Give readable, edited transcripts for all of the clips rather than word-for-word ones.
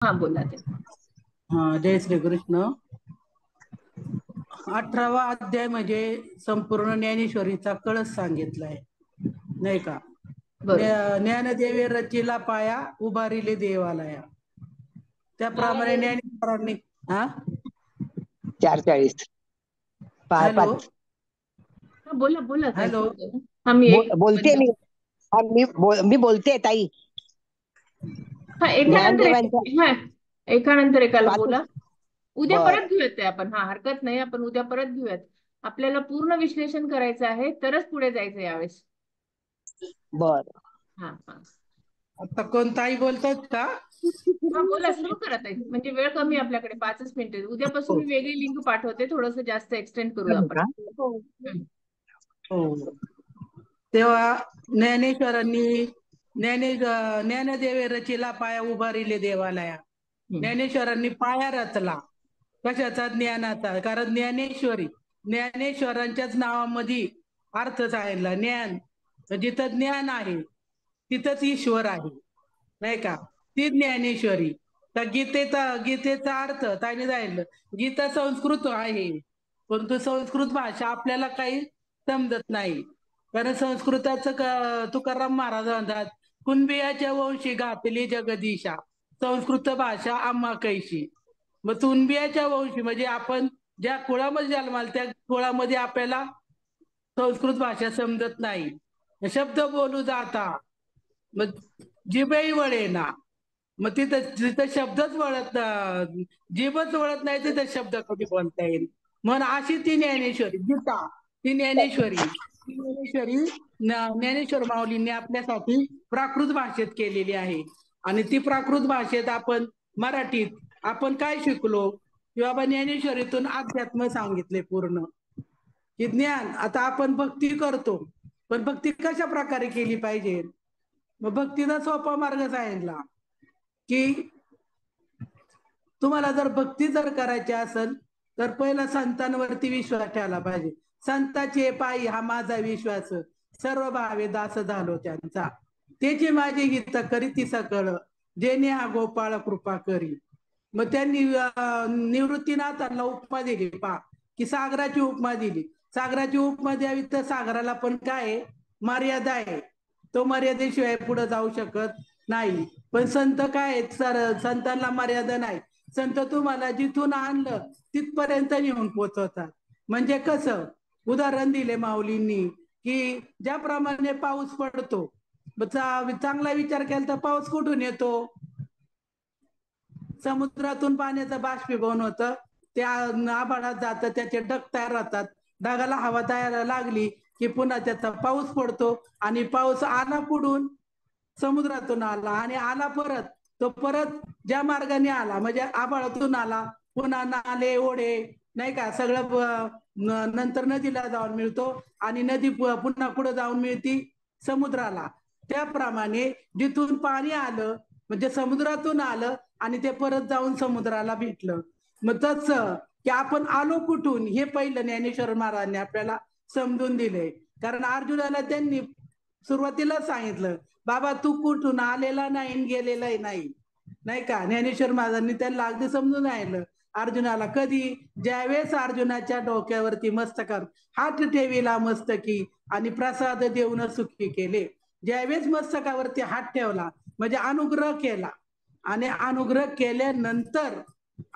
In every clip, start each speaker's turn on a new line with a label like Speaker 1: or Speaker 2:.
Speaker 1: हा बोला ते.
Speaker 2: जय श्री कृष्ण. 18वा अध्याय म्हणजे संपूर्ण ज्ञानेश्वरीचा कळस सांगितलाय, नाही का?
Speaker 1: बरोबर.
Speaker 2: ज्ञानदेवे रचिला पाया, उभारिले देवालया. त्याप्रमाणे ज्ञानेश्वरांनी
Speaker 3: 4:40
Speaker 2: हॅलो
Speaker 3: 5.
Speaker 1: हा बोला बोला काय
Speaker 2: हॅलो
Speaker 1: बोलतोय ना. हा मी एक
Speaker 3: बोलते
Speaker 1: मिनिट.
Speaker 3: मी. मी बोलते ताई.
Speaker 1: हा एकानंतर
Speaker 3: ज्ञानदेवांच्या
Speaker 1: एक, हा एकानंतर एकाला
Speaker 3: 5.
Speaker 1: बोला. उद्या
Speaker 3: बर
Speaker 1: परत घेऊयात ते आपण. हा हरकत नाही, आपण उद्या परत घेऊयात. आपल्याला पूर्ण विश्लेषण करायचं आहे, तरच पुढे जायचं यावेळेस.
Speaker 3: बर.
Speaker 1: हा हा
Speaker 2: आता कोणताही बोलतात का?
Speaker 1: हा बोला, सुरू करा ताई. म्हणजे वेळ कमी आहे आपल्याकडे, 5च मिनिटं. उद्यापासून
Speaker 2: हो
Speaker 1: मी वेगळी लिंक पाठवते, थोडंसं जास्त एक्सटेंड करूया आपण.
Speaker 3: का?
Speaker 1: हम्म.
Speaker 2: हो. तेव्हा ज्ञानेश्वरांनी ज्ञानदेवे रचिला पाया, उभारिले देवालया. ज्ञानेश्वरांनी पाया रचला कशाचा? ज्ञानाचा. कारण ज्ञानेश्वरांच्याच नावामध्ये अर्थ सांगितला. ज्ञान, जिथं ज्ञान आहे तिथंच ईश्वर आहे, नाही का? ती ज्ञानेश्वरी. तर गीतेचा अर्थ त्याने जायला, गीता संस्कृत आहे, परंतु संस्कृत भाषा आपल्याला काही समजत नाही. कारण संस्कृताचं तुकाराम महाराज म्हणतात, कुणबियाच्या वंशी घातली जगदीशा, संस्कृत भाषा आम्हा कैशी. मग कुणबियाच्या वंशी म्हणजे आपण ज्या कुळामध्ये जन्माल त्या कुळामध्ये आपल्याला संस्कृत भाषा समजत नाही. शब्द बोलू जाता मग जिभही वळेना. मग तिथं जिथं शब्दच वळत, जीभच वळत नाही, तिथं शब्द कधी बोलता येईल? म्हणून अशी ती ज्ञानेश्वरी गीता, ती ज्ञानेश्वर माऊलींनी आपल्यासाठी प्राकृत भाषेत केलेली आहे. आणि ती प्राकृत भाषेत आपण मराठीत आपण काय शिकलो की बाबा ज्ञानेश्वरीतून अध्यात्म सांगितले पूर्ण, की ज्ञान. आता आपण भक्ती करतो, पण भक्ती कशा प्रकारे केली पाहिजे? मग भक्तीचा सोपा मार्ग सांगितला की तुम्हाला जर भक्ती करायची असेल तर पहिला संतांवरती विश्वास ठेवला पाहिजे. संताचे पायी हा माझा विश्वास, सर्व भावे दास झालो त्यांचा. त्याची माझी गीत करी ती सकळ, जेणे हा गोपाळ कृपा करी. मग त्यांनी निवृत्तीनाथांना उपमा दिली पा, की सागराची उपमा दिली. सागराची उपमा द्यावी तर सागराला पण काय मर्यादा आहे, तो मर्यादेशिवाय पुढे जाऊ शकत नाही. पण संत काय आहेत, संतांना मर्यादा नाही. संत तुम्हाला जिथून आणलं तिथपर्यंत नेऊन पोचवतात. म्हणजे कसं उदाहरण दिले माऊलींनी, की ज्याप्रमाणे पाऊस पडतो, चांगला विचार केला तर पाऊस कुठून येतो? समुद्रातून पाण्याचं बाष्पीभवन होतं, त्या आभाळात जातं, त्याचे ढग तयार राहतात. ढगाला हवा तयार लागली की पुन्हा त्याचा पाऊस पडतो. आणि पाऊस आला कुठून? समुद्रातून आला. आणि आला परत, तो परत ज्या मार्गाने आला म्हणजे आभाळातून आला, पुन्हा नाले ओढे, नाही का, सगळं नंतर नदीला जाऊन मिळतो. आणि नदी पुन्हा पुढे जाऊन मिळती समुद्राला. त्याप्रमाणे जिथून पाणी आलं म्हणजे समुद्रातून आलं आणि ते परत जाऊन समुद्राला भेटलं. मग तसं की आपण आलो कुठून हे पहिलं ज्ञानेश्वर महाराजांनी आपल्याला समजून दिले. कारण अर्जुनाला त्यांनी सुरुवातीला सांगितलं, बाबा तू कुठून आलेला नाही गेलेलाही नाही, नाही का? ज्ञानेश्वर महाराजांनी त्यांना अगदी समजून सांगितलं अर्जुनाला. कधी? ज्यावेळेस अर्जुनाच्या डोक्यावरती मस्तकावर हात ठेविला मस्तकी, आणि प्रसाद देऊन सुखी केले. ज्यावेळेस मस्तकावरती हात ठेवला म्हणजे अनुग्रह केला. आणि अनुग्रह केल्यानंतर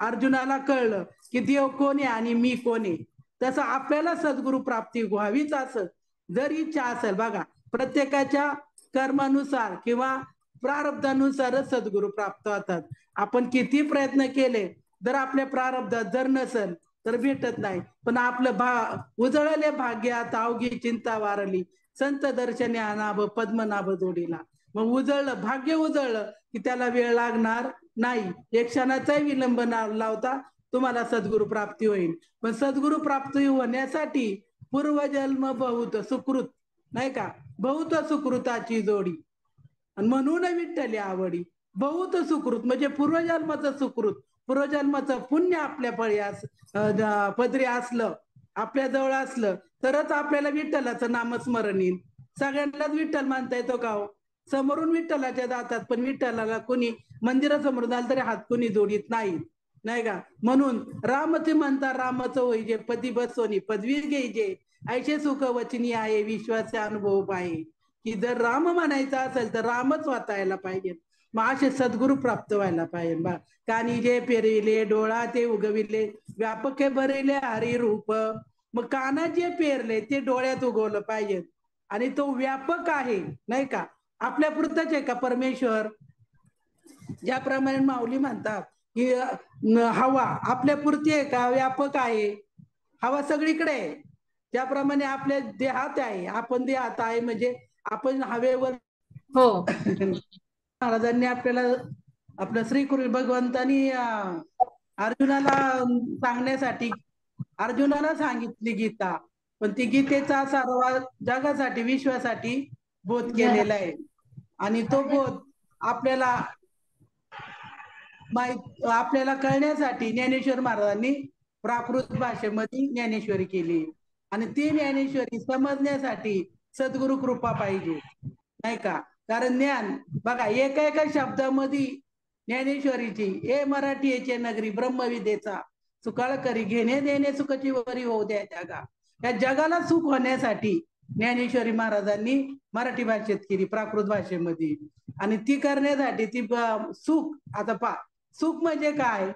Speaker 2: अर्जुनाला कळलं की देव कोण आहे आणि मी कोण आहे. तसं आपल्याला सद्गुरु प्राप्ती व्हावीच असं जर इच्छा असेल, बघा, प्रत्येकाच्या कर्मानुसार किंवा प्रारब्धानुसारच सद्गुरु प्राप्त होतात. आपण किती प्रयत्न केले जर आपल्या प्रारब्धात जर नसेल तर भेटत नाही. पण आपलं उजळले भाग्यात अवघी चिंता वारली, संत दर्शने अनाभ पद्मनाभ जोडीला. मग उजळलं भाग्य, उजळलं की त्याला वेळ लागणार नाही. एक क्षणाचाही विलंब लावता तुम्हाला सद्गुरु प्राप्ती होईल. पण सद्गुरु प्राप्ती होण्यासाठी पूर्वजन्म बहुत सुकृत, नाही का, बहुत सुकृताची जोडी. आणि म्हणून विठ्ठली आवडी. बहुत सुकृत म्हणजे पूर्वजन्माचं सुकृत, पूर्वजन्माचं पुण्य आपल्या पदरी असलं, आपल्या जवळ असलं तरच आपल्याला विठ्ठलाचं नामस्मरण येईल. सगळ्यांनाच विठ्ठल मानता येतो का हो? समोरून विठ्ठलाच्या जातात पण विठ्ठलाला कोणी मंदिरासमोर झालं तरी हात कोणी जोडीत नाही, नाही का? म्हणून राम ते म्हणता रामाचं होईजे, पदी बसवणी पदवी घ्यायचे, ऐशे सुख वचनी आहे, विश्वाचे अनुभव पाहे. की जर राम म्हणायचं असेल तर रामच वाचायला पाहिजे. मग असे सद्गुरू प्राप्त व्हायला पाहिजे. बा कानी जे पेरिले, डोळा ते उगविले, व्यापक हे भरिले हरी रूप. मग काना जे पेरले ते डोळ्यात उगवलं पाहिजे. आणि तो व्यापक आहे, नाही का? आपल्या पुरताच आहे का परमेश्वर? ज्याप्रमाणे माऊली म्हणतात की हवा आपल्या पुरती आहे का? व्यापक आहे. हवा सगळीकडे आहे. त्याप्रमाणे आपल्या देहात आहे, आपण देहात आहे म्हणजे आपण हवेवर.
Speaker 1: हो.
Speaker 2: महाराजांनी आपल्याला आपलं श्रीकृष्ण भगवंतानी अर्जुनाला सांगण्यासाठी अर्जुनाला सांगितली गीता, पण ती गीतेचा सर्व जगासाठी विश्वासाठी बोध केलेला आहे. आणि तो बोध आपल्याला आपल्याला कळण्यासाठी ज्ञानेश्वर महाराजांनी प्राकृत भाषेमध्ये ज्ञानेश्वरी केली. आणि ती ज्ञानेश्वरी समजण्यासाठी सद्गुरु कृपा पाहिजे, नाही का? कारण ज्ञान बघा एका शब्दामध्ये ज्ञानेश्वरीची ए मराठी येचे नगरी ब्रह्मविदेचा सुकाळ करी घेणे देणे सुखाची वरी होऊ द्या जगा. या जगाला सुख होण्यासाठी ज्ञानेश्वरी महाराजांनी मराठी भाषेत केली, प्राकृत भाषेमध्ये. आणि ती करण्यासाठी ती सुख, आता पा सुख म्हणजे काय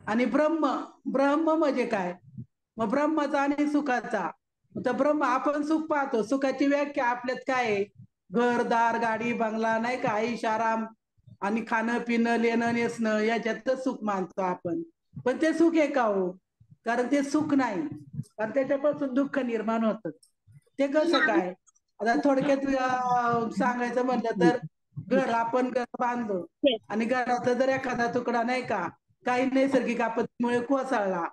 Speaker 2: आणि ब्रह्म म्हणजे काय? मग ब्रह्माचा आणि सुखाचा. तर ब्रह्म आपण सुख पाहतो, सुखाची व्याख्या आपल्यात काय आहे? घरदार गाडी बंगला, नाही का? ऐश आराम आणि खाणं पिणं लेणं नेसणं याच्यातच सुख मानतो आपण. पण ते सुख आहे का हो? कारण ते सुख नाही, कारण त्याच्यापासून दुःख निर्माण होतं. ते कसं काय? आता थोडक्यात सांगायचं म्हटलं तर आपण घर बांधलो आणि घराचा जर एखादा तुकडा, नाही का, काही नैसर्गिक आपत्तीमुळे कोसळला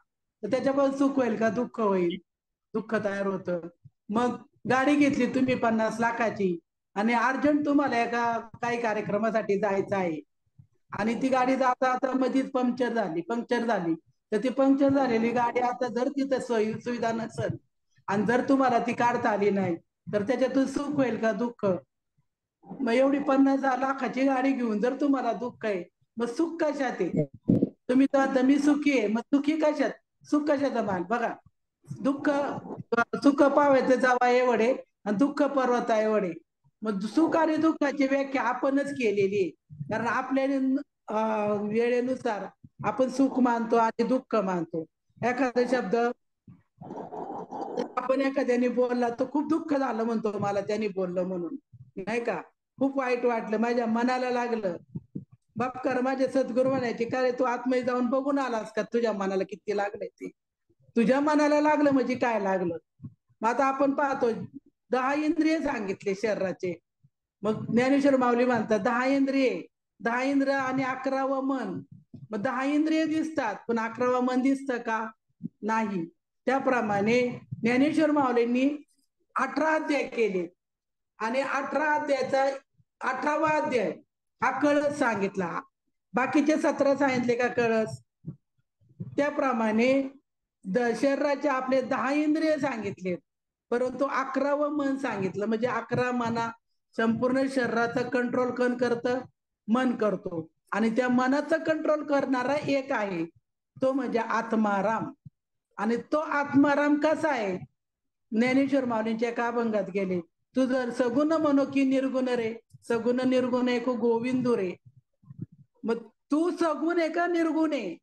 Speaker 2: तर त्याच्यापासून सुख होईल का? दुःख होईल, दुःख तयार होतं. मग गाडी घेतली तुम्ही 50 लाखाची आणि अर्जंट तुम्हाला एका काही कार्यक्रमासाठी जायचं आहे आणि ती गाडी जाता आता मध्येच पंक्चर झाली तर ती पंक्चर झालेली गाडी आता जर तिथं सुविधा नसेल आणि जर तुम्हाला ती काढता आली नाही तर त्याच्यातून सुख होईल का? दुःख. मग एवढी 50 लाखाची गाडी घेऊन जर तुम्हाला दुःख आहे, मग सुख कशात आहे? तुम्ही तर मी सुखी आहे, मग सुखी कशात? सुख कशाचा माल? बघा, दुःख सुख पावायचं जावा एवढे आणि दुःख पर्वता एवढे. मग सुख आणि दुःखाची व्याख्या आपणच केलेली आहे. कारण आपल्या वेळेनुसार आपण सुख मानतो आणि दुःख मानतो. एखादा शब्द आपण एखाद्याने बोलला तर खूप दुःख झालं म्हणतो, मला त्याने बोललं म्हणून, नाही का? खूप वाईट वाटलं, माझ्या मनाला लागलं. बापकर माझे सद्गुरू म्हणायचे, का रे तू आतमध्ये जाऊन बघून आलास का तुझ्या मनाला किती लागलंय ते? तुझ्या मनाला लागलं म्हणजे काय लागलं? मग आता आपण पाहतो 10 इंद्रिय सांगितले शरीराचे. मग ज्ञानेश्वर माऊली म्हणतात 10 इंद्रिय आणि 11वं मन. मग 10 इंद्रिय दिसतात पण 11वं मन दिसतं का? नाही. त्याप्रमाणे ज्ञानेश्वर माऊलींनी 18 अध्याय केले आणि 18 अध्यायाचा 18वा अध्याय हा कळस सांगितला. बाकीचे 17 सांगितले का कळस? त्याप्रमाणे शरीराचे आपले 10 इंद्रिय सांगितले, परंतु 11वं मन सांगितलं. म्हणजे 11 मना संपूर्ण शरीराचा कंट्रोल कोण करतं? मन करतो. आणि त्या मनाचा कंट्रोल करणारा एक आहे, तो म्हणजे आत्माराम. आणि तो आत्माराम कसा आहे? ज्ञानेश्वर माऊलींच्या एका अभंगात गेले, तू जर सगुण म्हणो की निर्गुण रे, सगुण निर्गुण ऐकू गोविंदू रे. मग तू सगुण आहे का निर्गुण आहे?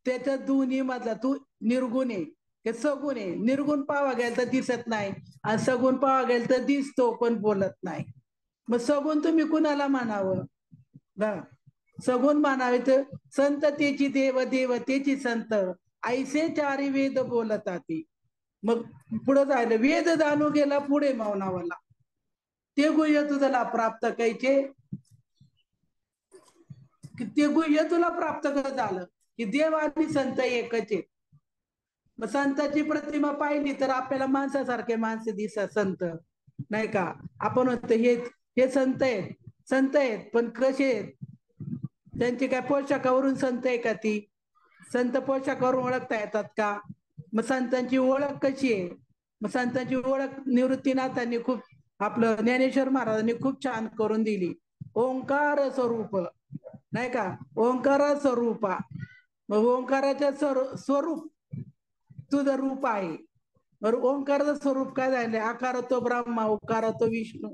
Speaker 2: त्याच्या दोन्ही मधला तू निर्गुण आहे हे सगुण आहे. निर्गुण पावा गेल तर दिसत नाही आणि सगुण पावा गेल तर दिसतो पण बोलत नाही. मग सगुण तुम्ही कुणाला मानावं? सगुण मानावे तर संत तेची देव, देव तेची संत, ऐसे चारी वेद बोलतात. मग पुढे जायला वेद जाणू गेला पुढे मौनावला, ते गुह्य तुझला प्राप्त कैचे. ते गुह्य तुला प्राप्त करत झालं की देव आणि संत एकच आहे. मग संतांची प्रतिमा पाहिली तर आपल्याला माणसासारखे माणसे दिसत संत, नाही का? आपण म्हणतो हे संत आहेत पण कसे आहेत? त्यांची काय पोशाखावरून संत आहे का? ती संत पोशाखावरून ओळखता येतात का? मग संतांची ओळख कशी आहे? मग संतांची ओळख निवृत्तीनाथांनी खूप, आपलं ज्ञानेश्वर महाराजांनी खूप छान करून दिली. ओंकार स्वरूप नाही का, ओंकारा स्वरूपा. मग ओंकाराच्या स्वरूप तुझं रूप आहे. बरं, ओंकाराचं स्वरूप काय झाले? आकार तो ब्रह्मा, उकार तो विष्णू,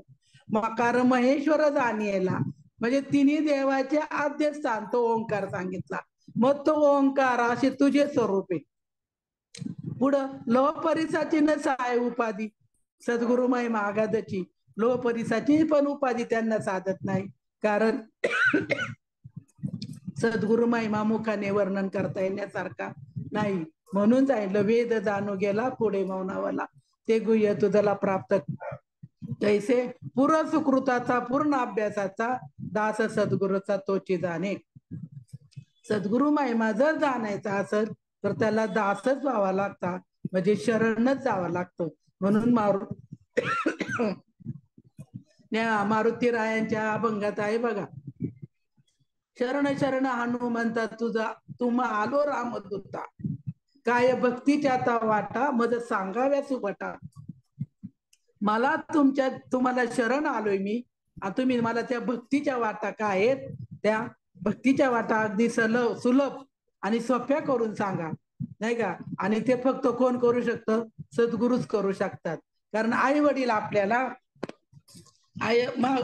Speaker 2: मकार महेश्वर जाणेला. म्हणजे तिन्ही देवाचे आद्य स्थान तो ओंकार सांगितला. मग तो ओंकार असे तुझे स्वरूप आहे. पुढं लोह परिसाची नसाय उपाधी, सद्गुरु महिमा आगाधची. लोह परिसाची पण उपाधी त्यांना साधत नाही, कारण सद्गुरु महिमा मुखाने वर्णन करता येण्यासारखा नाही. म्हणून सांगितलं, वेद जाणू गेला पुढे मौनावाला, ते गुह्य तुझला प्राप्त तैसे पूर्ण सुकृताचा पूर्ण अभ्यासाचा दास सद्गुरूचा तोची जाणे. सद्गुरु महिमा जर जाणायचा असेल तर त्याला दासच व्हावा लागता, म्हणजे शरणच जावं लागतं. म्हणून मारुती रायांच्या अभंगात आहे बघा, शरण शरण हनुमंता तुझा तुम्हा आलो रामदूता, काय भक्तीच्या आता वाटा मज सांगाव्या सुबटा. मला तुम्हाला शरण आलोय मी, तुम्ही मला त्या भक्तीच्या वाटा काय आहेत, त्या भक्तीच्या वाटा अगदी सुलभ आणि सोप्या करून सांगा, नाही का. आणि ते फक्त कोण करू शकतं? सद्गुरूच करू शकतात. कारण आई वडील आपल्याला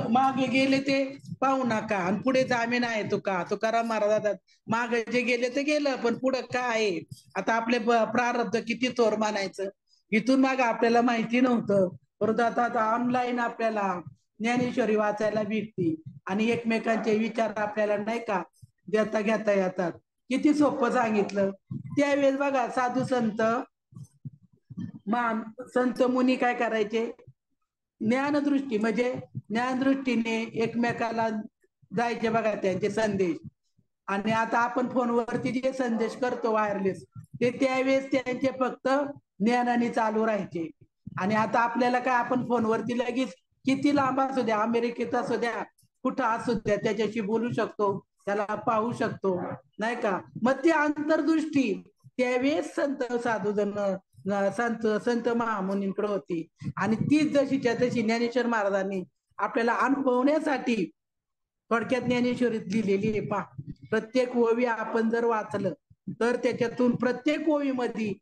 Speaker 2: मागे गेले ते पाहू नका आणि पुढे जामीन आहे तुकाराम महाराजात, मागे जे गेले ते गेलं, पण पुढे काय आहे? आता आपले प्रारब्ध किती थोर मानायचं. इथून माग आपल्याला माहिती नव्हतं, परंतु आता ऑनलाईन आपल्याला ज्ञानेश्वरी वाचायला भेटती आणि एकमेकांचे विचार आपल्याला नाही का देता घेता येतात. किती सोपं सांगितलं. त्यावेळेस बघा साधू संत मुनी काय करायचे? ज्ञानदृष्टी म्हणजे ज्ञानदृष्टीने एकमेकाला जायचे बघा त्यांचे संदेश. आणि आता आपण फोनवरती जे संदेश करतो वायरलेस, ते त्यावेळेस त्यांचे फक्त ज्ञानाने चालू राहायचे. आणि आता आपल्याला काय, आपण फोनवरती लगेच किती लांब असू द्या, अमेरिकेत असू द्या, कुठं असू द्या, त्याच्याशी बोलू शकतो, त्याला पाहू शकतो, नाही का. मग ती अंतर्दृष्टी त्यावेळेस संत साधूजन संत महामुनींकडे होती. आणि तीच जशीच्या तशी ज्ञानेश्वर महाराजांनी आपल्याला अनुभवण्यासाठी थोडक्यात ज्ञानेश्वरीत लिहिलेली आहे. पहा, प्रत्येक ओवी आपण जर वाचलं तर त्याच्यातून प्रत्येक ओवीमध्ये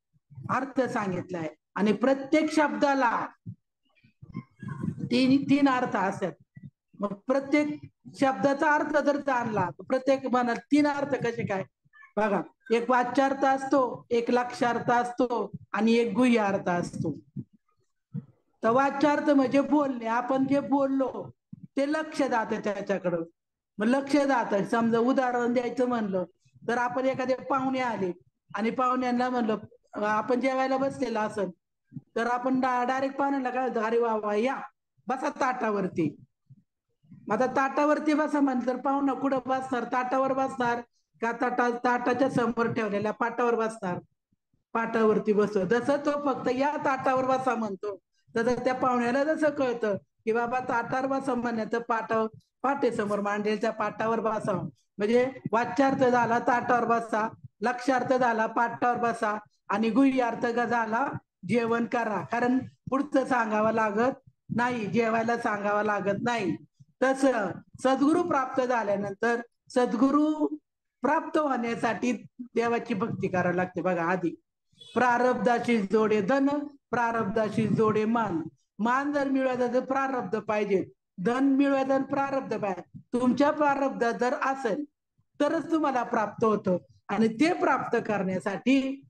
Speaker 2: अर्थ सांगितलाय आणि प्रत्येक शब्दाला तीन अर्थ असतात. मग प्रत्येक शब्दाचा अर्थ जर जाणला तर प्रत्येक मनात 3 अर्थ कसे काय बघा, एक वाच्यार्थ असतो, एक लक्षार्थ असतो आणि एक गुह्य अर्थ असतो. तर वाच्यार्थ म्हणजे बोलणे, आपण जे बोललो ते लक्ष जातं त्याच्याकडं. मग लक्ष जातं, समजा उदाहरण द्यायचं म्हणलं तर आपण एखादे पाहुणे आले आणि पाहुण्यांना म्हणलं, आपण जेवायला बसलेलं असेल तर आपण डायरेक्ट पाहुण्याला काय, अरे वा वा या बसा ताटावरती. आता ताटावरती बसा म्हणलं तर पाहुणा कुठं बसणार? ताटावर बसणार का ताटाच्या समोर ठेवलेल्या पाटावर बसणार? पाटावरती बसतो. जसं तो फक्त या ताटावर बसा म्हणतो, तसं त्या पाहुण्याला जसं कळतं की बाबा ताटावर बसा म्हणण्याचं पाटेसमोर मांडलेल्या पाटावर बसा. म्हणजे वाच्यार्थ झाला ताटावर बसा, लक्षार्थ झाला पाटावर बसा आणि गुह्यार्थ झाला जेवण करा. कारण पुढचं सांगावं लागत नाही, जेवायला सांगावं लागत नाही. तसं सद्गुरू प्राप्त झाल्यानंतर सद्गुरू प्राप्त होण्यासाठी देवाची भक्ती करावी लागते. बघा, आधी प्रारब्धाशी जोडे धन, प्रारब्धाशी जोडे मान. मान जर मिळवायचं तर प्रारब्ध पाहिजे, धन मिळवायचं प्रारब्ध पाहिजे. तुमच्या प्रारब्ध जर असेल तरच तुम्हाला प्राप्त होतं. आणि ते प्राप्त करण्यासाठी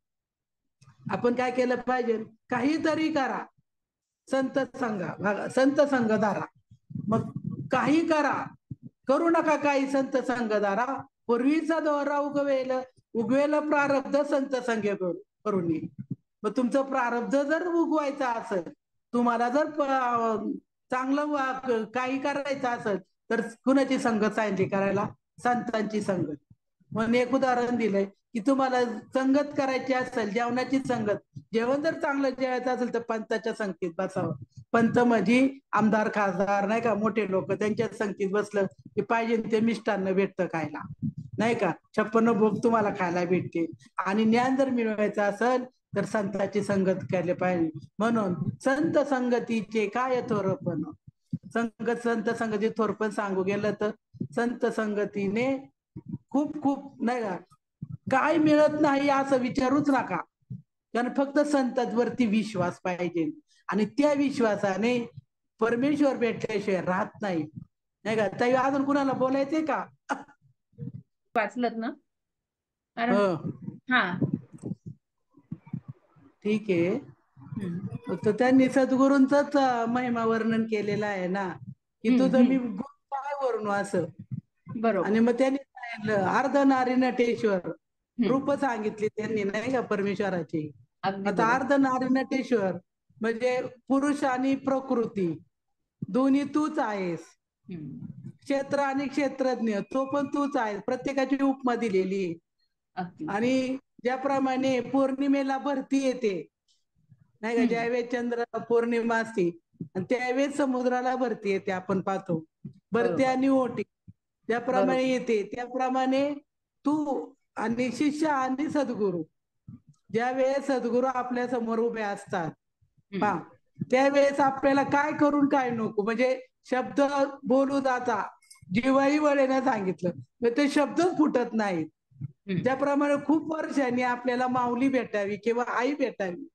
Speaker 2: आपण काय केलं पाहिजे? काहीतरी करा. संत संघ धारा. मग काही करा, करू नका काही संत संघ धारा. पूर्वीचा दोरा उगवेल प्रारब्ध संत संघ करून. मग तुमचं प्रारब्ध जर उगवायचं असेल, तुम्हाला जर चांगलं काही करायचं असेल तर कुणाची संगत सांगितली करायला? संतांची संगत. म्हणून एक उदाहरण दिलंय की तुम्हाला संगत करायची असेल, जेवणाची संगत, जेवण जर चांगलं जेवायचं असेल तर पंथाच्या संगतीत बसावं. पंथ म्हणजे आमदार खासदार नाही का, मोठे लोक, त्यांच्या संगतीत बसलं की पाहिजे ते मिष्टान्न भेटतं खायला, नाही का, 56 भोग तुम्हाला खायला भेटते. आणि ज्ञान जर मिळवायचं असेल तर संतांची संगत केली पाहिजे. म्हणून संत संगतीचे काय थोरपण, संत संगती थोरपण सांगू गेलं तर संत संगतीने खूप खूप नाही का, काय मिळत नाही असं विचारूच नका. कारण फक्त संतांवरती विश्वास पाहिजे आणि त्या विश्वासाने परमेश्वर भेटल्याशिवाय राहत नाही. नाही का ताई, अजून कुणाला बोलायचंय का?
Speaker 1: वाचलत ना? कारण
Speaker 2: हो
Speaker 1: हा
Speaker 2: ठीक आहे.
Speaker 1: हम्म,
Speaker 2: तर त्यांनी सद्गुरूंच महिमा वर्णन केलेलं आहे ना, की तुझं मी
Speaker 1: हम्म.
Speaker 2: गुण काय वर्णू असं.
Speaker 1: बरोबर.
Speaker 2: आणि मग त्यांनी सांगितलं अर्धनारी नटेश्वर रूप
Speaker 1: हम्म.
Speaker 2: सांगितली त्यांनी नाही का परमेश्वराची.
Speaker 1: अगदी
Speaker 2: आता
Speaker 1: बरोबर.
Speaker 2: अर्धनारी नटेश्वर म्हणजे पुरुष आणि प्रकृती दोन्ही तूच आहेस.
Speaker 1: हम्म.
Speaker 2: क्षेत्र आणि क्षेत्रज्ञ तो पण तूच आहे. प्रत्येकाची उपमा दिलेली आहे.
Speaker 1: अगदी.
Speaker 2: आणि ज्याप्रमाणे पौर्णिमेला भरती येते नाही का,
Speaker 1: हम्म.
Speaker 2: ज्यावेळेस चंद्र पौर्णिमा असते आणि त्यावेळेस समुद्राला भरती येते, आपण पाहतो भरती
Speaker 1: बरोबर.
Speaker 2: आणि ओटी ज्याप्रमाणे
Speaker 1: बरोबर.
Speaker 2: येते त्याप्रमाणे तू आणि शिष्य आणि सद्गुरू ज्यावेळेस सद्गुरू आपल्या समोर उभे असतात पहा,
Speaker 1: हम्म.
Speaker 2: त्यावेळेस आपल्याला काय करून काय नको म्हणजे शब्द बोलू जाता जीवाही वळेनं सांगितलं तर ते शब्दच फुटत नाहीत.
Speaker 1: हम्म.
Speaker 2: ज्याप्रमाणे खूप वर्षांनी आपल्याला माऊली भेटावी किंवा आई भेटावी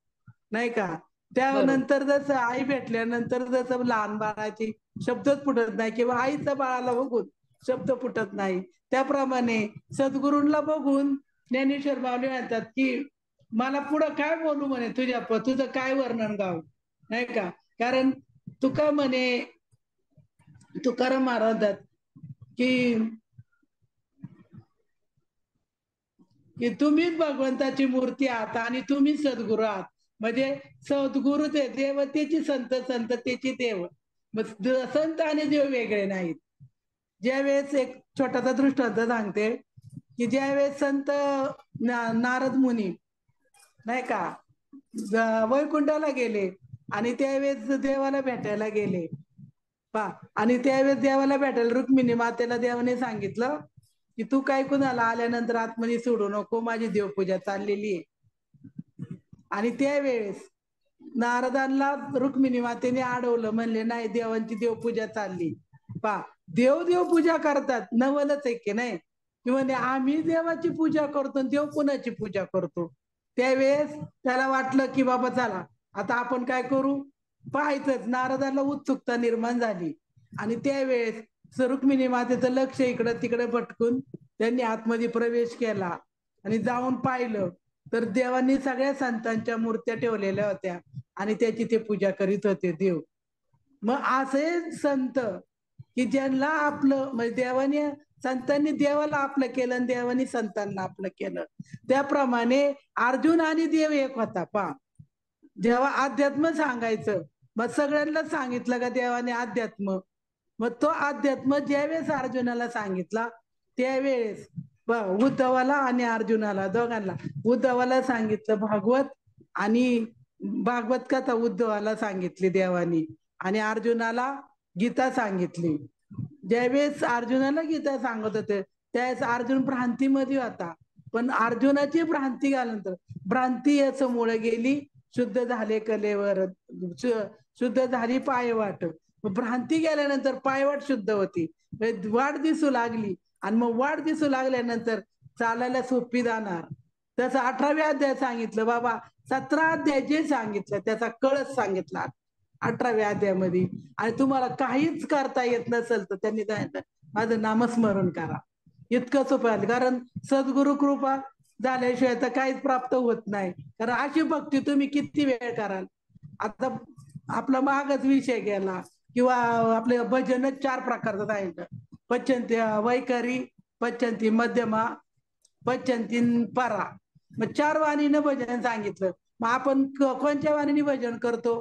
Speaker 2: नाही का,
Speaker 1: बरोबर.
Speaker 2: त्यानंतर जसं आई भेटल्यानंतर जसं लहान बाळाची शब्दच फुटत नाही किंवा आईचा बाळाला बघून शब्द फुटत नाही, त्याप्रमाणे सद्गुरूंना बघून ज्ञानेश्वर माऊली म्हणतात की मला पुढं काय बोलू म्हणे, तुझं काय वर्णन गाव नाही का. कारण तुका म्हणे तुकाराम महाराजात की की तुम्हीच भगवंताची मूर्ती आहात आणि तुम्हीच सद्गुरू आहात. म्हणजे सद्गुरू ते देवतेची संत, संततेची देव. मग संत आणि देव वेगळे नाहीत. ज्यावेळेस एक छोटासा दृष्टांत सांगते की ज्यावेळेस संत नारद मुनी नाही का वैकुंठाला गेले आणि त्यावेळेस देवाला भेटायला गेले पा, आणि त्यावेळेस देवाला भेटायला रुक्मिणी मातेला देवाने सांगितलं की तू काय कुणाला आल्यानंतर आतमध्ये सोडू नको, माझी देवपूजा चाललेली आहे. आणि त्यावेळेस नारदांना रुक्मिणी मातेने अडवलं, म्हणले नाही देवांची देवपूजा चालली. पा, देवपूजा करतात नवलच आहे की नाही, की म्हणे आम्ही देवाची पूजा करतो देव कुणाची पूजा करतो. त्यावेळेस त्याला वाटलं की बाबा चला आता आपण काय करू पाहायचंच. नारदाला उत्सुकता निर्माण झाली आणि त्यावेळेस रुक्मिणी मातेचं लक्ष इकडं तिकडे भटकून त्यांनी आतमध्ये प्रवेश केला आणि जाऊन पाहिलं तर देवांनी सगळ्या संतांच्या मूर्त्या ठेवलेल्या होत्या आणि त्याची ते पूजा करीत होते देव. मग असे संत की ज्यांना आपलं म्हणजे देवाने संतांनी देवाला आपलं केलं आणि देवानी संतांना आपलं केलं. त्याप्रमाणे अर्जुन आणि देव एक होता पा. जेव्हा अध्यात्म सांगायचं मग सगळ्यांना सांगितलं का देवाने अध्यात्म, मग तो अध्यात्म ज्यावेळेस अर्जुनाला सांगितला त्यावेळेस उद्धवाला आणि अर्जुनाला दोघांना, उद्धवाला सांगितलं भागवत आणि भागवत कथा उद्धवाला सांगितली देवानी आणि अर्जुनाला गीता सांगितली. ज्यावेळेस अर्जुनाला गीता सांगत होते त्यावेळेस अर्जुन भ्रांतीमध्ये होता, पण अर्जुनाची भ्रांती घाल्यानंतर भ्रांती याच्यामुळे गेली, शुद्ध झाले कलेवर, शुद्ध झाली पायवाट. भ्रांती गेल्यानंतर पायवाट शुद्ध होती, वाट दिसू लागली आणि मग वाट दिसू लागल्यानंतर चालायला सोपी जाणार. तसं 18व्या अध्याय सांगितलं बाबा, 17 अध्याय जे सांगितलं त्याचा कळस सांगितला 18व्या अध्यायामध्ये. आणि तुम्हाला काहीच करता येत नसेल तर त्यांनी सांगितलं माझं नामस्मरण करा, इतकं सोपं आहे. कारण सद्गुरु कृपा झाल्याशिवाय तर काहीच प्राप्त होत नाही. कारण अशी भक्ती तुम्ही किती वेळ कराल. आता आपला मागच विषय गेला किंवा आपले भजनच 4 प्रकारचं सांगितलं, पच्चंती वैखरी, पच्चंती मध्यमा, पच्चंती परा. मग 4 वाणीनं भजन सांगितलं. मग आपण कोणत्या वाणीने भजन करतो?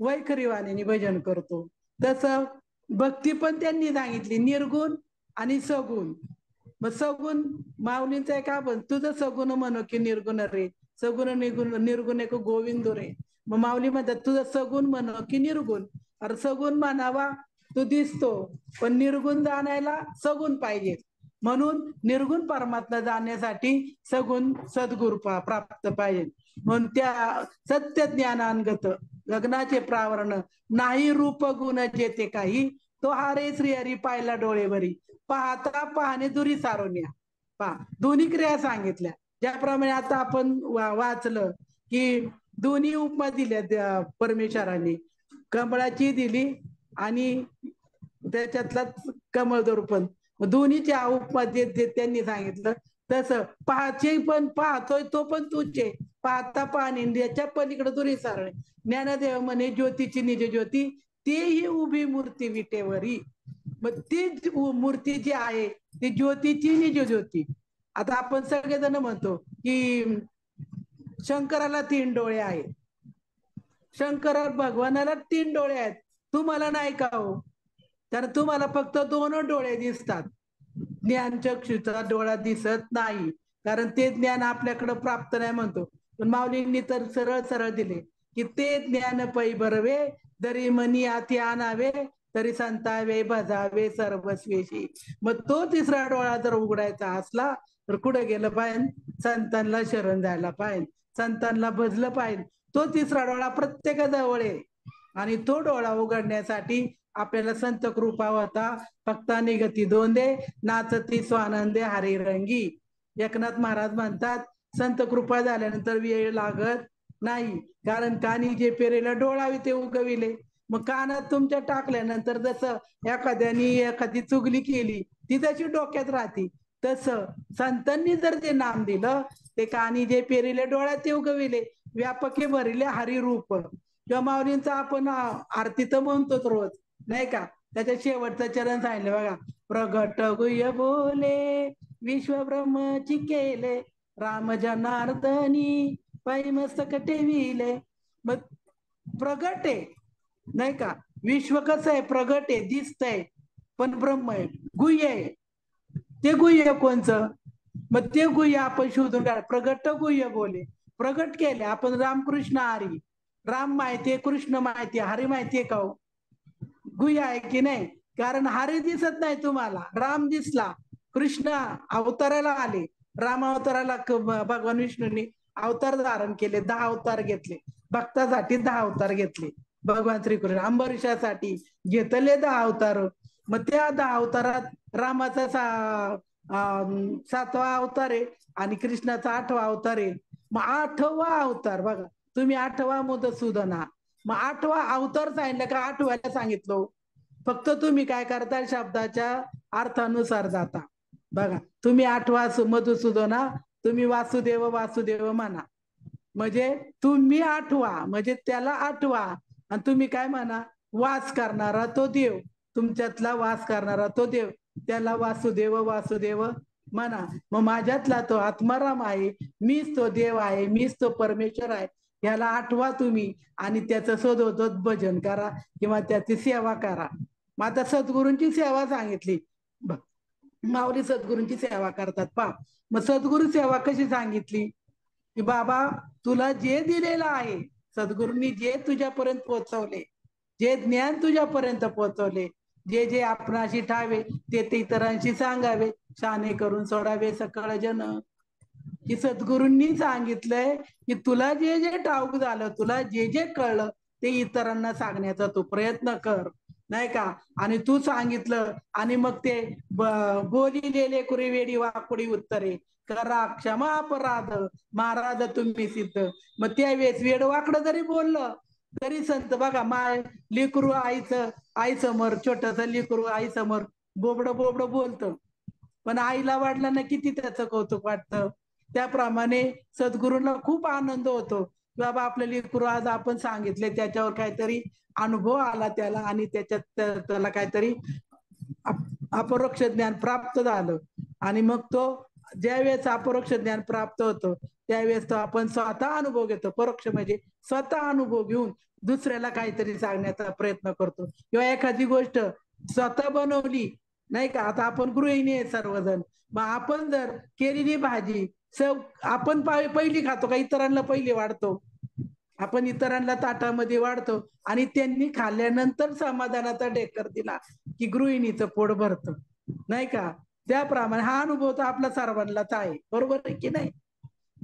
Speaker 2: वैखरी वाणीने भजन करतो. तसं भक्ती पण त्यांनी सांगितली निर्गुण आणि सगुण. मग सगुण माऊलींचं आहे का, पण तुझं सगुण म्हणू की निर्गुण रे, सगुण निर्गुण एक गोविंद रे. मग माऊली म्हणतात तुझं सगुण म्हणू की निर्गुण. अरे सगुण म्हणावा तू दिसतो, पण निर्गुण जाणायला सगुण पाहिजे. म्हणून निर्गुण परमात्मा जाण्यासाठी सगुण सद्गुरु प्राप्त पाहिजे. म्हणून त्या सत्य ज्ञानांगत गगनाचे प्रावरण नाही रूप गुण जेते काही, तो हारे श्री हरी पाहिला डोळे भरी, पाहता पाहणे दुरी सारोन्या. पहा दोन्ही क्रिया सांगितल्या. ज्याप्रमाणे आता आपण वाचलं की दोन्ही उपमा दिल्या परमेश्वराने, कमळाची दिली आणि त्याच्यातला कमळ दर्पण, दोन्हीच्या उपमा देत त्यांनी सांगितलं. तसं पाहाचे पण पाहतोय तो पण तुझे, पाहता पाहणे याच्या पलीकडे दुरी सारणे. ज्ञानदेव म्हणे ज्योतीची निज ज्योती, तेही उभी मूर्ती विटेवरी. मग ती मूर्ती जी आहे ती ज्योतीची निज ज्योती. आता आपण सगळेजण म्हणतो की शंकराला 3 डोळे आहेत, शंकरा भगवानाला 3 डोळे आहेत, तुम्हाला नाही का हो? तर तुम्हाला फक्त 2 डोळे दिसतात, ज्ञानचक्षुचा डोळा दिसत नाही, कारण ते ज्ञान आपल्याकडे प्राप्त नाही म्हणतो. पण माऊलींनी तर सरळ सरळ दिले की ते ज्ञान पै बरवे, जरी मनी आती आणावे, तरी संतावे भजावे सर्वस्वेशी. मग तो 3रा डोळा जर उघडायचा असला तर कुठे गेलं पाहिजे? संतांना शरण जायला पाहिजे, संतांना भजलं पाहिजे. तो 3रा डोळा प्रत्येकाजवळ आहे आणि तो डोळा उघडण्यासाठी आपल्याला संत कृपा होता. फक्ता निगती दोंदे, नाचती स्वानंदे हरिरंगी. एकनाथ महाराज म्हणतात संत कृपा झाल्यानंतर वेळ लागत नाही, कारण कानी जे पेरेला डोळावे ते उगविले. मग कानात तुमच्या टाकल्यानंतर जसं एखाद्यानी एखादी चुगली केली ती तशी डोक्यात राहते, तसं संतांनी जर ते नाम दिलं, ते कानी जे पेरिले डोळ्यात ते उगविले, व्यापके भरिले हरिरूप. किंवा माऊलींचा आपण आरती तर म्हणतोच रोज, नाही का? त्याच्या शेवटचं चरण सांगितलं बघा, प्रगट गुह्य बोले विश्व ब्रह्मची केले, राम जनार्दनी पै मस्तक ठेविले. मग प्रगट आहे, नाही का? विश्व कसं आहे? प्रगट आहे, दिसतंय, पण ब्रह्म आहे, गुह्य आहे. ते गुह्य कोणचं? मग ते गुह्य आपण शोधून काढ. प्रगट गुह्य बोले, प्रगट केले आपण रामकृष्ण हरी. राम माहितीये, कृष्ण माहितीये, हरी माहितीये का हो? गुह्य आहे की नाही? कारण हरी दिसत नाही तुम्हाला, राम दिसला. कृष्ण अवताराला आले, राम अवताराला भगवान विष्णूंनी अवतार धारण केले, 10 अवतार घेतले, भक्तासाठी 10 अवतार घेतले. भगवान श्रीकृष्ण अंबरीशासाठी घेतले 10 अवतार. मग त्या 10 अवतारात रामाचा 7वा अवतार आहे आणि कृष्णाचा 8वा अवतार आहे. मग 8वा अवतार बघा तुम्ही, 8वा मधुसूदना. मग 8वा अवतार सांगितलं का 8व्याला सांगितलं? फक्त तुम्ही काय करता? शब्दाच्या अर्थानुसार जाता. बघा तुम्ही 8वा मधुसूदना, तुम्ही वासुदेव वासुदेव म्हणा, म्हणजे तुम्ही 8वा म्हणजे त्याला 8वा, आणि तुम्ही काय म्हणा? वास करणारा तो देव, तुमच्यातला वास करणारा तो देव, त्याला वासुदेव वासुदेव म्हणा. मग माझ्यातला तो आत्माराम आहे, मीच तो देव आहे, मीच तो परमेश्वर आहे, याला 8वा तुम्ही, आणि त्याचं सदोदत भजन करा किंवा त्याची सेवा करा. मग आता सद्गुरूंची सेवा सांगितली, माऊली सद्गुरूंची सेवा करतात पा. मग सद्गुरू सेवा कशी सांगितली? की बाबा तुला जे दिलेलं आहे, सद्गुरूंनी जे तुझ्यापर्यंत पोहोचवले, जे ज्ञान तुझ्यापर्यंत पोहोचवले, जे जे आपणाशी ठावे ते ते इतरांशी सांगावे, शाने करून सोडावे सकळ जन. की सद्गुरूंनी सांगितलंय की तुला जे जे ठाऊक झालं, तुला जे जे कळलं ते इतरांना सांगण्याचा तू प्रयत्न कर, नाही का? आणि तू सांगितलं आणि मग ते बोलिलेले कुरी वेडी वाकुडी उत्तरे, करा क्षमा अपराध महाराज तुम्ही सिद्ध. मग त्यावेळेस वेडवाकडं जरी बोललं तरी संत बघा, माय लेकरू आई समोर, छोटस लेकरू आई समोर बोबडं बोबडं बोलतं, पण आईला वडिलांना किती त्याचं कौतुक वाटतं. त्याप्रमाणे सद्गुरूंना खूप आनंद होतो, बाबा आपलं लेकरू आज आपण सांगितले, त्याच्यावर काहीतरी अनुभव आला त्याला, आणि त्याच्यात त्याला काहीतरी अपरोक्ष ज्ञान प्राप्त झालं. आणि मग तो ज्यावेळेस अपरोक्ष ज्ञान प्राप्त होतं त्यावेळेस तो आपण स्वतः अनुभव घेतो. परोक्ष म्हणजे स्वतः अनुभव घेऊन दुसऱ्याला काहीतरी सांगण्याचा प्रयत्न करतो. किंवा एखादी गोष्ट स्वतः बनवली, नाही का? आता आपण गृहिणी आहे सर्वजण, मग आपण जर केलेली भाजी आपण पहिली खातो का इतरांना पहिली वाढतो? आपण इतरांना ताटामध्ये वाढतो आणि त्यांनी खाल्ल्यानंतर समाधानाचा ढेकर दिला की गृहिणीचं पोट भरतं, नाही का? त्याप्रमाणे हा अनुभव तर आपला सर्वांनाच आहे, बरोबर आहे की नाही?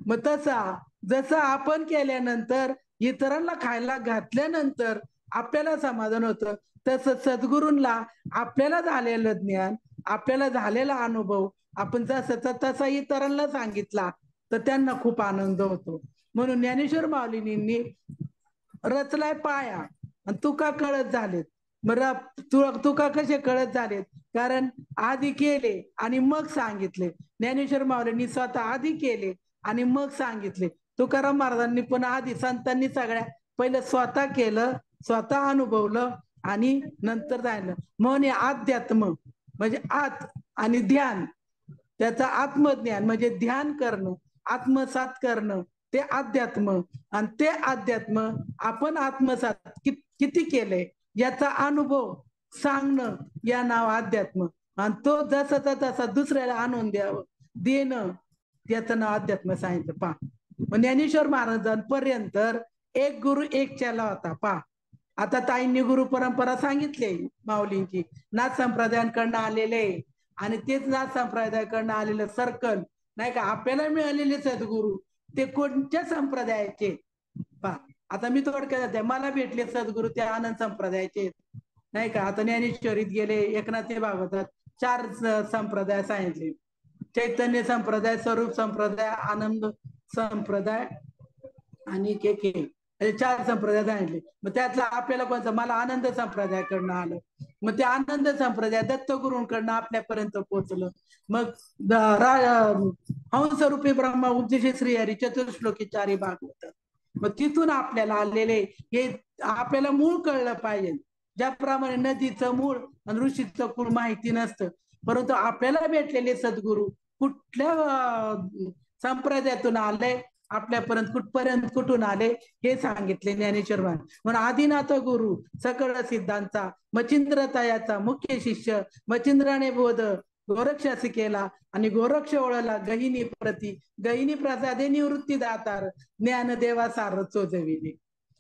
Speaker 2: मग तसा जसं आपण केल्यानंतर इतरांना खायला घातल्यानंतर आपल्याला समाधान होतं, तसं सद्गुरूंना आपल्याला झालेलं ज्ञान आपल्याला झालेला अनुभव आपण जसा तसा इतरांना सांगितला तर त्यांना खूप आनंद होतो. म्हणून ज्ञानेश्वर माऊलींनी रचलाय पाया आणि तुका कळत झालेत. मग तुका कसे कळत झालेत? कारण आधी केले आणि मग सांगितले. ज्ञानेश्वर माऊलींनी स्वतः आधी केले आणि मग सांगितले. तुकाराम महाराजांनी पण आधी संतांनी सगळ्या पहिलं स्वतः केलं, स्वतः अनुभवलं आणि नंतर जाणलं. म्हणून अध्यात्म म्हणजे आत आणि ध्यान, त्याचं आत्मज्ञान म्हणजे ध्यान करणं, आत्मसात करणं, ते अध्यात्म. आणि ते अध्यात्म आपण आत्मसात किती केलंय याचा अनुभव सांगणं या नाव अध्यात्म. आणि तो जसाचा तसा दुसऱ्याला आणून द्यावं देणं त्याचं नाव अध्यात्म सांगितलं. पहा, ज्ञानेश्वर महाराजांपर्यंत एक गुरु एक चेला होता. पहा, आता ताईंनी गुरु परंपरा सांगितली माऊलींची, नाथ संप्रदायांकडनं आलेले आणि तेच नाथ संप्रदायाकडनं आलेलं सर्कल नाही का. आपल्याला मिळालेले सद्गुरू ते कोणत्या संप्रदायाचे? पहा, आता मी थोडक्यात मला भेटले सद्गुरू ते आनंद संप्रदायाचे नाही का. आता ज्ञानेश्वरीत गेले, एकनाथ भागवतात 4 संप्रदाय सांगितले. चैतन्य संप्रदाय, स्वरूप संप्रदाय, आनंद संप्रदाय आणि के 4 संप्रदाय सांगितले. मग त्यातला आपल्याला कोणता? मला आनंद संप्रदायाकडनं आलं. मग ते आनंद संप्रदाय दत्तगुरूंकडनं आपल्यापर्यंत पोहोचलं. मग हंसरूपी ब्रह्मा उपदेश श्रीहरी चतुर्श्लोकी 4 भागवत. मग तिथून आपल्याला आलेले हे आपल्याला मूळ कळलं पाहिजे. ज्याप्रमाणे नदीचं मूळ आणि ऋषीचं कुळ माहिती नसतं, परंतु आपल्याला भेटलेले सद्गुरू कुठल्या संप्रदायातून आले, आपल्यापर्यंत कुठून आले हे सांगितले ज्ञानेश्वर महाराज. म्हणून आदिनाथ गुरु सकळ सिद्धांचा मच्छिंद्रतायाचा मुख्य शिष्य, मच्छिंद्राने बोध गोरक्षासी केला आणि गोरक्ष ओळला गहिनी प्रती, गहिनी प्रसादे निवृत्ती दातार ज्ञानदेवा सार चोजविले.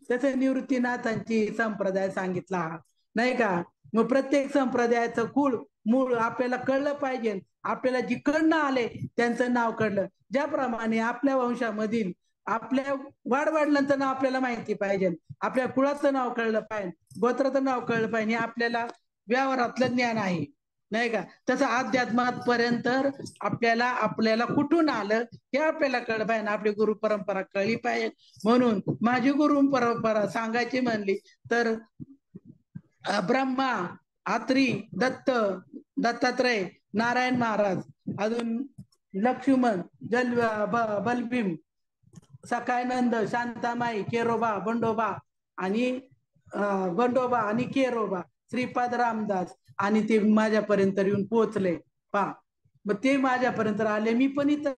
Speaker 2: तसे निवृत्तीनाथांची संप्रदाय सांगितला नाही का. मग प्रत्येक संप्रदायाचं कुळ मूळ आपल्याला कळलं पाहिजे. आपल्याला जिकडनं आले त्यांचं नाव कळलं. ज्याप्रमाणे आपल्या वंशामधील आपल्या वाडवडिलांचं नाव आपल्याला माहिती पाहिजे, आपल्या कुळाचं नाव कळलं पाहिजे, गोत्राचं नाव कळलं पाहिजे, आपल्याला व्यवहारातलं ज्ञान आहे नाही का. तसं अध्यात्मात पर्यंत आपल्याला कुठून आलं हे आपल्याला कळलं पाहिजे, आपली गुरु परंपरा कळली पाहिजे. म्हणून माझी गुरु परंपरा सांगायची म्हणली तर ब्रह्मा, आत्री, दत्तात्रय, नारायण महाराज, अजून लक्ष्मण, बलभीम, सखायनंद, शांतामाई, केरोबा, बंडोबा आणि केरोबा, श्रीपाद रामदास आणि ते माझ्यापर्यंत येऊन पोहोचले. पहा, मग ते माझ्यापर्यंत आले. मी पण इथं